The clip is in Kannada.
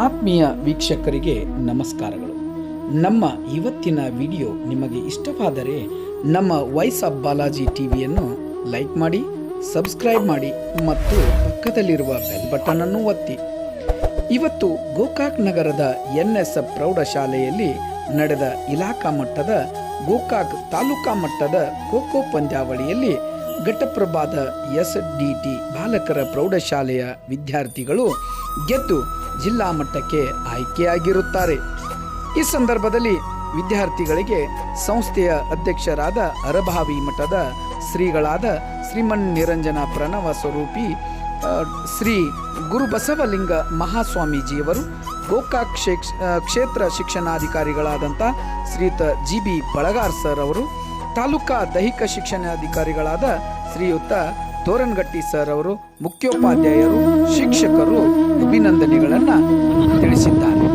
ಆತ್ಮೀಯ ವೀಕ್ಷಕರಿಗೆ ನಮಸ್ಕಾರಗಳು. ನಮ್ಮ ಇವತ್ತಿನ ವಿಡಿಯೋ ನಿಮಗೆ ಇಷ್ಟವಾದರೆ ನಮ್ಮ ವಾಯ್ಸ್ ಆಫ್ ಬಾಲಾಜಿ ಟಿವಿಯನ್ನು ಲೈಕ್ ಮಾಡಿ, ಸಬ್ಸ್ಕ್ರೈಬ್ ಮಾಡಿ ಮತ್ತು ಪಕ್ಕದಲ್ಲಿರುವ ಬೆಲ್ ಬಟನ್ ಅನ್ನು ಒತ್ತಿ. ಇವತ್ತು ಗೋಕಾಕ್ ನಗರದ NSF ಪ್ರೌಢಶಾಲೆಯಲ್ಲಿ ನಡೆದ ಇಲಾಖಾ ಮಟ್ಟದ ಗೋಕಾಕ್ ತಾಲೂಕಾ ಮಟ್ಟದ ಖೋಖೋ ಪಂದ್ಯಾವಳಿಯಲ್ಲಿ ಘಟಪ್ರಭಾದ SDT ಬಾಲಕರ ಪ್ರೌಢಶಾಲೆಯ ವಿದ್ಯಾರ್ಥಿಗಳು ಗೆದ್ದು ಜಿಲ್ಲಾ ಮಟ್ಟಕ್ಕೆ ಆಯ್ಕೆಯಾಗಿರುತ್ತಾರೆ. ಈ ಸಂದರ್ಭದಲ್ಲಿ ವಿದ್ಯಾರ್ಥಿಗಳಿಗೆ ಸಂಸ್ಥೆಯ ಅಧ್ಯಕ್ಷರಾದ ಅರಭಾವಿ ಮಠದ ಶ್ರೀಗಳಾದ ಶ್ರೀಮನ್ ನಿರಂಜನ ಪ್ರಣವ ಸ್ವರೂಪಿ ಶ್ರೀ ಗುರುಬಸವಲಿಂಗ ಮಹಾಸ್ವಾಮೀಜಿಯವರು, ಗೋಕಾಕ್ ಕ್ಷೇತ್ರ ಶಿಕ್ಷಣಾಧಿಕಾರಿಗಳಾದಂಥ ಶ್ರೀಯುತ GB ಬಳಗಾರ್ ಸರ್ ಅವರು, ತಾಲೂಕಾ ದೈಹಿಕ ಶಿಕ್ಷಣಾಧಿಕಾರಿಗಳಾದ ಶ್ರೀಯುತ ತೋರನಗಟ್ಟಿ ಸರ್ ಅವರು, ಮುಖ್ಯೋಪಾಧ್ಯಾಯರು, ಶಿಕ್ಷಕರು ಅಭಿನಂದನೆಗಳನ್ನು ತಿಳಿಸಿದ್ದಾರೆ.